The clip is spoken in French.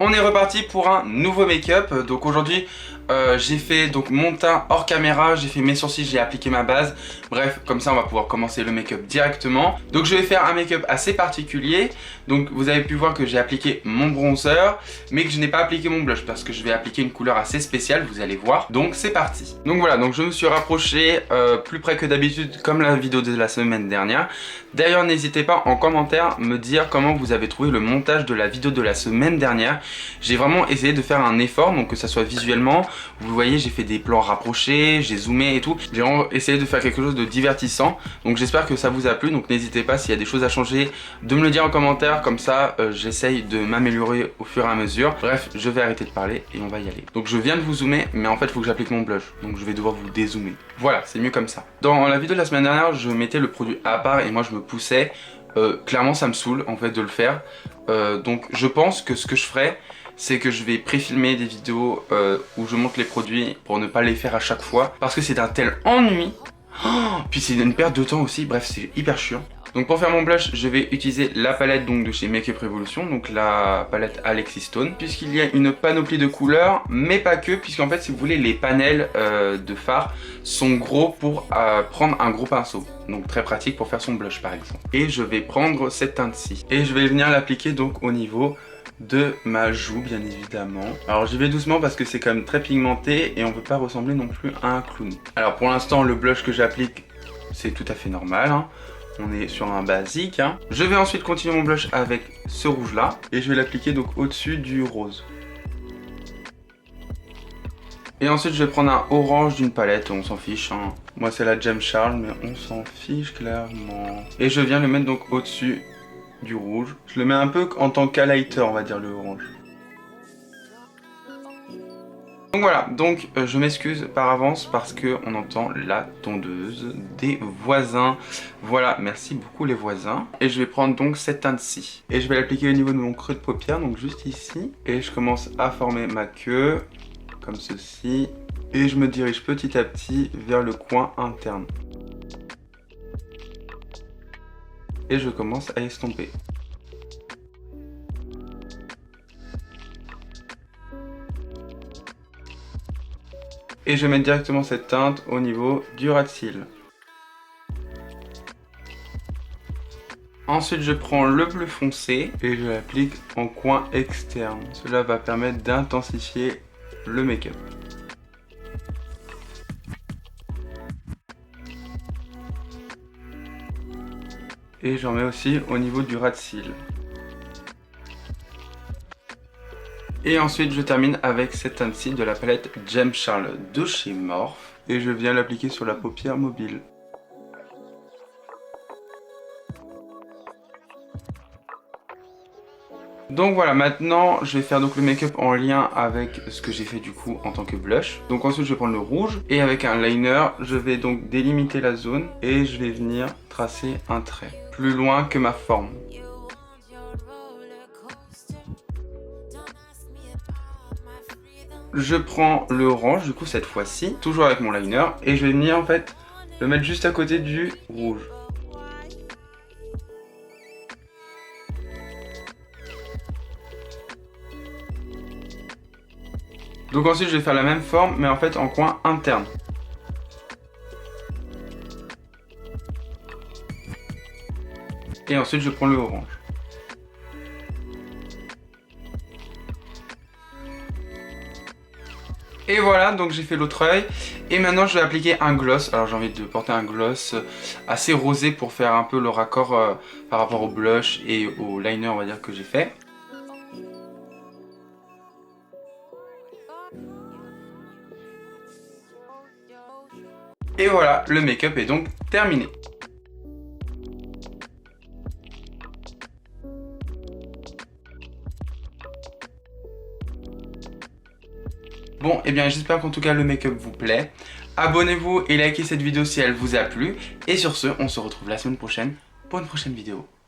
On est reparti pour un nouveau make-up. Donc aujourd'hui j'ai fait donc mon teint hors caméra, j'ai fait mes sourcils, j'ai appliqué ma base. Bref, comme ça on va pouvoir commencer le make-up directement. Donc je vais faire un make-up assez particulier. Donc vous avez pu voir que j'ai appliqué mon bronzer, mais que je n'ai pas appliqué mon blush parce que je vais appliquer une couleur assez spéciale, vous allez voir. Donc c'est parti. Donc voilà, donc je me suis rapproché plus près que d'habitude comme la vidéo de la semaine dernière. D'ailleurs n'hésitez pas en commentaire me dire comment vous avez trouvé le montage de la vidéo de la semaine dernière. J'ai vraiment essayé de faire un effort, donc que ça soit visuellement. Vous voyez, j'ai fait des plans rapprochés, j'ai zoomé et tout. J'ai vraiment essayé de faire quelque chose de divertissant. Donc j'espère que ça vous a plu. Donc n'hésitez pas, s'il y a des choses à changer, de me le dire en commentaire. Comme ça, j'essaye de m'améliorer au fur et à mesure. Bref, je vais arrêter de parler et on va y aller. Donc je viens de vous zoomer, mais en fait, il faut que j'applique mon blush. Donc je vais devoir vous dézoomer. Voilà, c'est mieux comme ça. Dans la vidéo de la semaine dernière, je mettais le produit à part et moi je me poussais. Clairement, ça me saoule en fait de le faire. Donc je pense que ce que je ferai, c'est que je vais pré-filmer des vidéos où je montre les produits pour ne pas les faire à chaque fois parce que c'est un tel ennui. Puis c'est une perte de temps aussi, bref c'est hyper chiant. Donc pour faire mon blush, je vais utiliser la palette donc de chez Makeup Revolution, donc la palette Alexis Stone, puisqu'il y a une panoplie de couleurs, mais pas que, puisqu'en fait si vous voulez les panels de fard sont gros pour prendre un gros pinceau. Donc très pratique pour faire son blush par exemple. Et je vais prendre cette teinte-ci. Et je vais venir l'appliquer donc au niveau de ma joue bien évidemment. Alors j'y vais doucement parce que c'est quand même très pigmenté et on veut pas ressembler non plus à un clown. Alors pour l'instant le blush que j'applique c'est tout à fait normal hein. On est sur un basique hein. Je vais ensuite continuer mon blush avec ce rouge là et je vais l'appliquer donc au-dessus du rose. Et ensuite je vais prendre un orange d'une palette, on s'en fiche hein. Moi c'est la James Charles mais on s'en fiche clairement. Et je viens le mettre donc au-dessus du rouge. Je le mets un peu en tant qu'highlighter on va dire le orange. Donc voilà, donc je m'excuse par avance parce que on entend la tondeuse des voisins. Voilà, merci beaucoup les voisins. Et je vais prendre donc cette teinte-ci. Et je vais l'appliquer au niveau de mon creux de paupière, donc juste ici. Et je commence à former ma queue, comme ceci. Et je me dirige petit à petit vers le coin interne. Et je commence à estomper. Et je vais mettre directement cette teinte au niveau du ras de cils. Ensuite je prends le bleu foncé et je l'applique en coin externe. Cela va permettre d'intensifier le make-up. Et j'en mets aussi au niveau du ras de cils. Et ensuite je termine avec cette teinte-ci de la palette James Charles de chez Morphe. Et je viens l'appliquer sur la paupière mobile. Donc voilà, maintenant je vais faire donc le make-up en lien avec ce que j'ai fait du coup en tant que blush. Donc ensuite je vais prendre le rouge et avec un liner je vais donc délimiter la zone et je vais venir tracer un trait plus loin que ma forme. Je prends le orange du coup cette fois-ci, toujours avec mon liner, et je vais venir en fait le mettre juste à côté du rouge. Donc ensuite je vais faire la même forme mais en fait en coin interne. Et ensuite je prends le orange. Et voilà, donc j'ai fait l'autre œil. Et maintenant je vais appliquer un gloss. Alors j'ai envie de porter un gloss assez rosé pour faire un peu le raccord par rapport au blush et au liner on va dire que j'ai fait. Et voilà, le make-up est donc terminé. Bon, et bien j'espère qu'en tout cas le make-up vous plaît. Abonnez-vous et likez cette vidéo si elle vous a plu. Et sur ce, on se retrouve la semaine prochaine pour une prochaine vidéo.